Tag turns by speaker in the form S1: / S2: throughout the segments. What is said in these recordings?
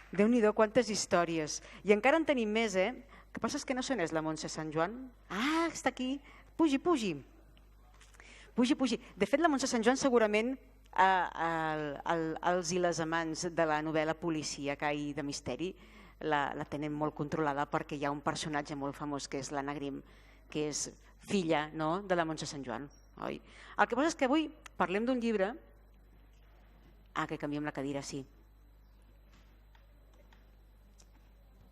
S1: Déu-n'hi-do, quantes històries. I encara en tenim més, eh? El que passa és que no sé on és la Montse Sant Joan. Ah, està aquí. Pugi, pugi. Pugi, pugi. De fet, la Montse Sant Joan segurament els i les amants de la novel·la policíaca i de misteri la tenen molt controlada perquè hi ha un personatge molt famós que és l'Anna Grimm, que és filla, no?, de la Montse Sant Joan. Oi? El que passa és que avui parlem d'un llibre... Ah, que canviem la cadira, sí.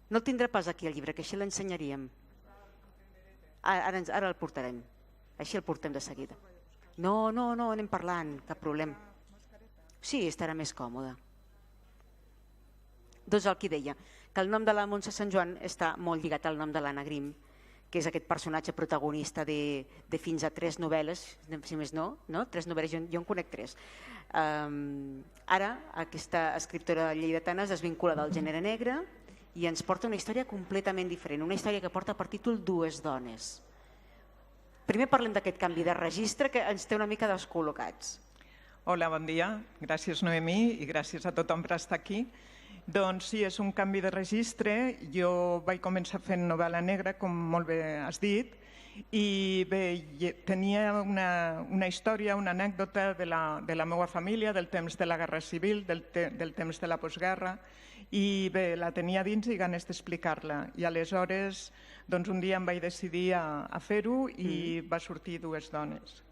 S1: No el tindrà pas aquí el llibre, que així l'ensenyaríem. Ara el portarem. Així el portem de seguida. No, anem parlant, cap problema. Sí, estarà més còmode. Doncs el que deia, que el nom de la Montse Sant Joan està molt lligat al nom de l'Anna Grimm, que és aquest personatge protagonista de fins a 3 novel·les, si més no? 3 novel·les, jo en conec 3. Ara, aquesta escriptora lleidatana es desvincula del gènere negre i ens porta una història completament diferent, una història que porta per títol Dues dones. Primer parlem d'aquest canvi de registre que ens té una mica descol·locats.
S2: Hola, bon dia. Gràcies, Noemí, i gràcies a tothom per estar aquí. Doncs sí, és un canvi de registre. Jo vaig començar fent novel·la negra, com molt bé has dit, i bé, tenia una història, una anècdota de la meva família, del temps de la Guerra Civil, del temps de la postguerra, i bé, la tenia dins i ganes d'explicar-la. I aleshores, doncs un dia em vaig decidir a fer-ho i va sortir Dues dones.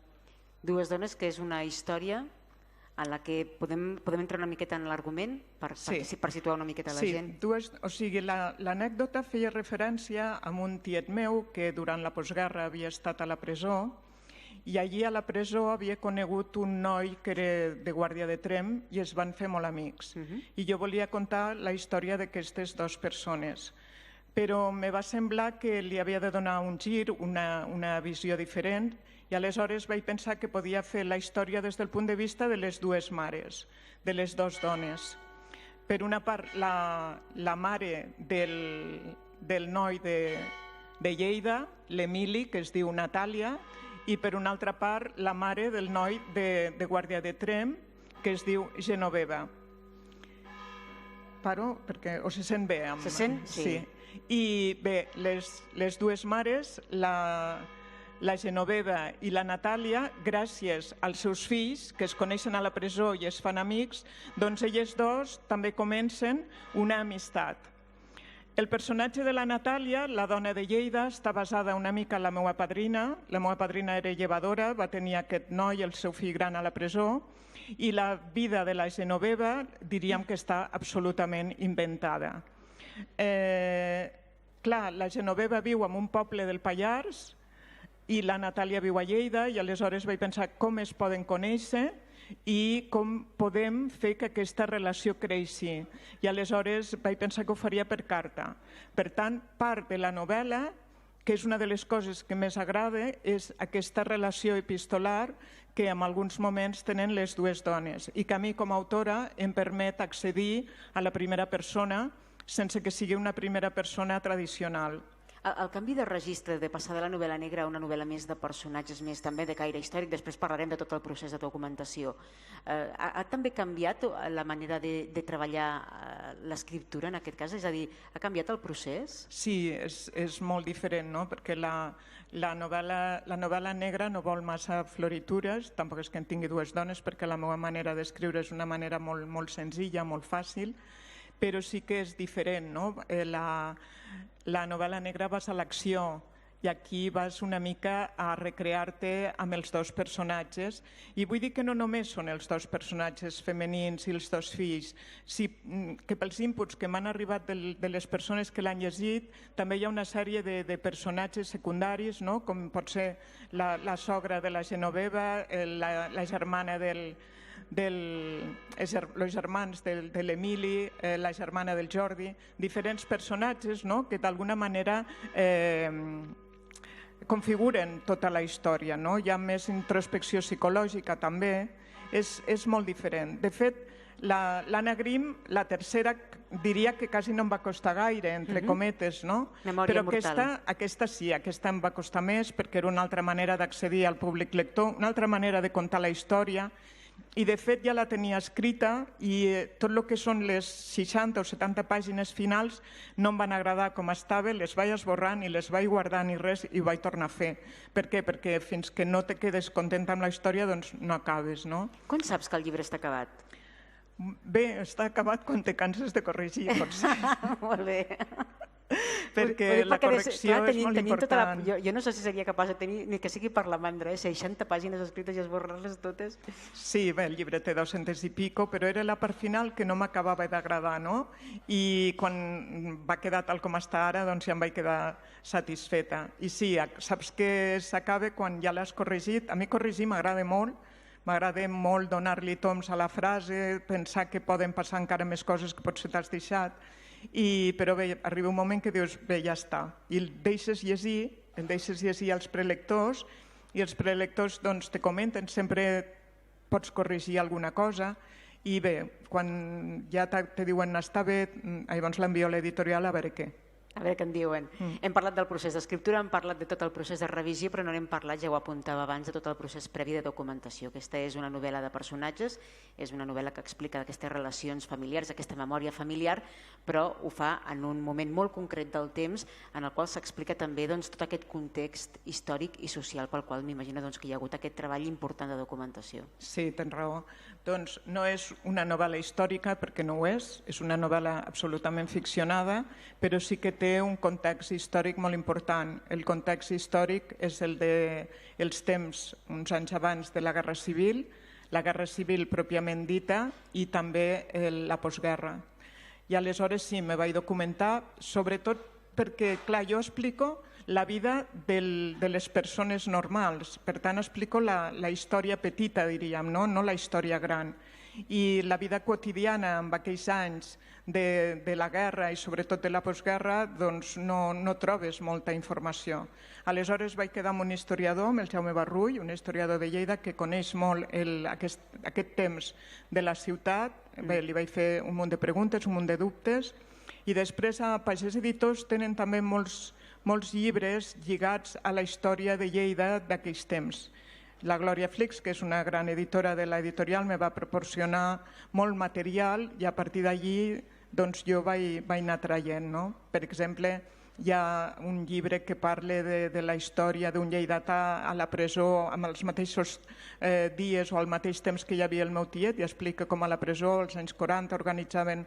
S1: Dues dones, que és una història en la que podem entrar una miqueta en l'argument per situar una miqueta la gent.
S2: Sí, l'anècdota feia referència a un tiet meu que durant la postguerra havia estat a la presó i allí a la presó havia conegut un noi que era de guàrdia de Tremp i es van fer molt amics. I jo volia contar la història d'aquestes dues persones, però me va semblar que li havia de donar un gir, una visió diferent, i aleshores vaig pensar que podia fer la història des del punt de vista de les dues mares, de les dues dones. Per una part, la mare del noi de Lleida, l'Emili, que es diu Natàlia, i per una altra part, la mare del noi de Guàrdia de Tremp, que es diu Genoveva. Paro, perquè o se sent bé?
S1: Se sent? Sí.
S2: I bé, les dues mares, la Genoveva i la Natàlia, gràcies als seus fills, que es coneixen a la presó i es fan amics, doncs elles dos també comencen una amistat. El personatge de la Natàlia, la dona de Lleida, està basada una mica en la meva padrina. La meva padrina era llevadora, va tenir aquest noi, el seu fill gran, a la presó, i la vida de la Genoveva diríem que està absolutament inventada. Clar, la Genoveva viu en un poble del Pallars i la Natàlia viu a Lleida i aleshores vaig pensar com es poden conèixer i com podem fer que aquesta relació creixi. I aleshores vaig pensar que ho faria per carta. Per tant, part de la novel·la, que és una de les coses que més agrada, és aquesta relació epistolar que en alguns moments tenen les dues dones i que a mi com a autora em permet accedir a la primera persona sense que sigui una primera persona tradicional.
S1: El canvi de registre, de passar de la novel·la negra a una novel·la més de personatges, més també de caire històric, després parlarem de tot el procés de documentació. Ha també canviat la manera de treballar l'escriptura en aquest cas? És a dir, ha canviat el procés?
S2: Sí, és molt diferent, no? Perquè la novel·la negra no vol massa floritures, tampoc és que en tingui dues dones, perquè la meva manera d'escriure és una manera molt senzilla, molt fàcil, però sí que és diferent, no? La novel·la negra vas a l'acció i aquí vas una mica a recrear-te amb els dos personatges. I vull dir que no només són els dos personatges femenins i els dos fills, que pels inputs que m'han arribat de les persones que l'han llegit, també hi ha una sèrie de personatges secundaris, no? Com pot ser la sogra de la Genoveva, la germana els germans de l'Emili, la germana del Jordi, diferents personatges que d'alguna manera configuren tota la història. Hi ha més introspecció psicològica també, és molt diferent. De fet, l'Anna Grimm, la tercera, diria que quasi no em va costar gaire, entre cometes, no?
S1: Memòria
S2: Però
S1: mortal.
S2: aquesta sí, aquesta em va costar més perquè era una altra manera d'accedir al públic lector, una altra manera de contar la història. I de fet ja la tenia escrita i tot el que són les 60 o 70 pàgines finals no em van agradar com estava, les vaig esborrant i les vaig guardant i res i ho vaig tornar a fer. Per què? Perquè fins que no te quedes contenta amb la història doncs no acabes, no?
S1: Quan saps que el llibre està acabat?
S2: Bé, està acabat quan te canses de corregir, potser.
S1: Molt bé.
S2: Perquè la correcció és molt important.
S1: Jo no sé si seria capaç de tenir, ni que sigui per la mandra, 60 pàgines escrites i esborrar-les totes.
S2: Sí, bé, el llibre té 200 i pico, però era la part final que no m'acabava d'agradar, no? I quan va quedar tal com està ara, doncs ja em vaig quedar satisfeta. I sí, saps que s'acaba quan ja l'has corregit. A mi corregir m'agrada molt, m'agrada molt donar-li toms a la frase, pensar que poden passar encara més coses que potser t'has deixat, però bé, arriba un moment que dius, bé, ja està, i el deixes llegir als prelectors, i els prelectors doncs, te comenten, sempre pots corregir alguna cosa, i bé, quan ja te diuen està bé, llavors l'envio a l'editorial a veure què.
S1: A veure què en diuen. Hem parlat del procés d'escriptura, hem parlat de tot el procés de revisió, però no n'hem parlat, ja ho apuntava abans, de tot el procés previ de documentació. Aquesta és una novel·la de personatges, és una novel·la que explica aquestes relacions familiars, aquesta memòria familiar, però ho fa en un moment molt concret del temps en el qual s'explica també tot aquest context històric i social pel qual m'imagino que hi ha hagut aquest treball important de documentació.
S2: Sí, tens raó. Doncs no és una novel·la històrica, perquè no ho és una novel·la absolutament ficcionada, però sí que té un context històric molt important. El context històric és el dels temps uns anys abans de la Guerra Civil, la Guerra Civil pròpiament dita i també la postguerra. I aleshores sí, me vaig documentar, sobretot perquè, clar, jo explico la vida de les persones normals, per tant explico la història petita, diríem, no la història gran. I la vida quotidiana en aquells anys de la guerra i sobretot de la postguerra doncs no trobes molta informació. Aleshores vaig quedar amb un historiador, amb el Jaume Barrull, un historiador de Lleida que coneix molt aquest temps de la ciutat. Bé, li vaig fer un munt de preguntes, un munt de dubtes, i després a Pagès Editors tenen també molts llibres lligats a la història de Lleida d'aquells temps. La Glòria Flix, que és una gran editora de l'editorial, me va proporcionar molt material i a partir d'allí doncs, jo vaig anar traient. No? Per exemple, hi ha un llibre que parla de la història d'un lleidatà a la presó amb els mateixos dies o al mateix temps que hi havia el meu tiet, i explica com a la presó als anys 40 organitzaven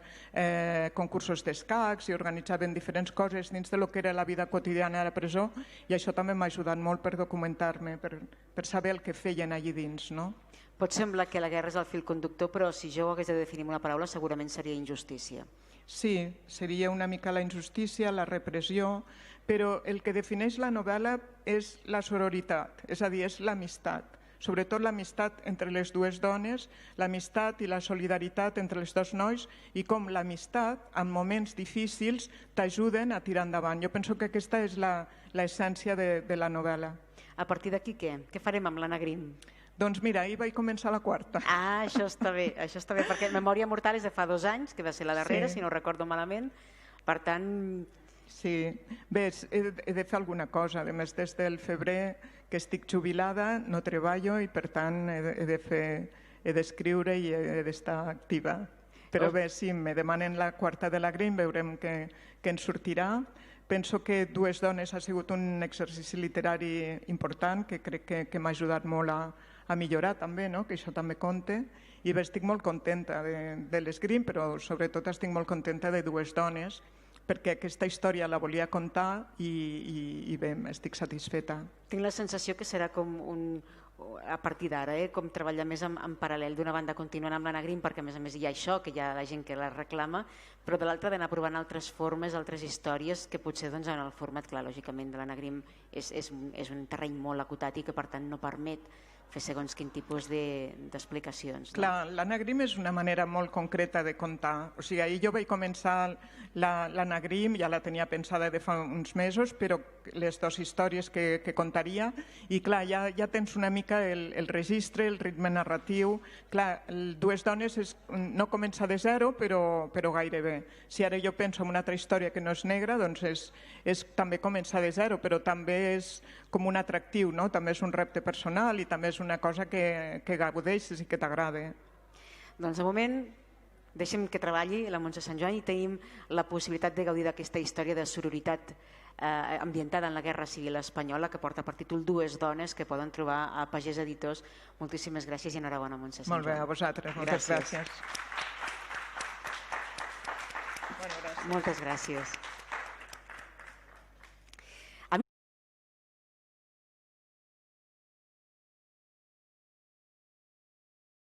S2: concursos d'escacs i organitzaven diferents coses dins de lo que era la vida quotidiana a la presó, i això també m'ha ajudat molt per documentar-me, per saber el que feien allí dins. No?
S1: Pot semblar que la guerra és el fil conductor, però si jo ho hagués de definir amb una paraula segurament seria injustícia.
S2: Sí, seria una mica la injustícia, la repressió, però el que defineix la novel·la és la sororitat, és a dir, és l'amistat, sobretot l'amistat entre les dues dones, l'amistat i la solidaritat entre els dos nois, i com l'amistat, en moments difícils, t'ajuden a tirar endavant. Jo penso que aquesta és l'essència de la novel·la.
S1: A partir d'aquí què? Què farem amb l'Anna Grimm?
S2: Doncs mira, ahir vaig començar la quarta.
S1: Ah, això està bé, perquè Memòria Mortal és de fa 2 anys, que va ser la darrera, si no recordo malament. Per tant...
S2: Sí, bé, he de fer alguna cosa. A més, des del febrer que estic jubilada, no treballo i per tant he d'escriure i he d'estar activa. Però bé, sí, me demanen la quarta de la Grimm, veurem què en sortirà. Penso que Dues dones ha sigut un exercici literari important que crec que m'ha ajudat molt a millorar també, que això també compta, i bé, estic molt contenta de les Grimm, però sobretot estic molt contenta de Dues dones, perquè aquesta història la volia contar i bé, estic satisfeta.
S1: Tinc la sensació que serà com a partir d'ara, com treballar més en paral·lel, d'una banda continuant amb l'Anna Grimm, perquè a més hi ha això, que hi ha la gent que la reclama, però de l'altra d'anar provant altres formes, altres històries, que potser en el format, clar, lògicament, de l'Anna Grimm és un terreny molt acotat i que per tant no permet fer segons quin tipus d'explicacions.
S2: Clar, l'Anna Grimm és una manera molt concreta de contar. O sigui, ahir jo vaig començar l'Anna Grimm, ja la tenia pensada de fa uns mesos, però les dues històries que contaria, i clar, ja tens una mica el registre, el ritme narratiu. Clar, Dues dones no comença de zero, però gairebé. Si ara jo penso en una altra història que no és negra, doncs és també començar de zero, però també és com un atractiu, no? També és un repte personal i també és una cosa que gaudeixes i que t'agrada.
S1: Doncs de moment deixem que treballi la Montse Sant Joan i tenim la possibilitat de gaudir d'aquesta història de sororitat ambientada en la Guerra Civil Espanyola, que porta per títol Dues dones, que poden trobar a Pagès Editors. Moltíssimes gràcies i enhorabona, Montse Sant Joan.
S2: Molt bé, a vosaltres. Moltes gràcies.
S1: Moltes gràcies.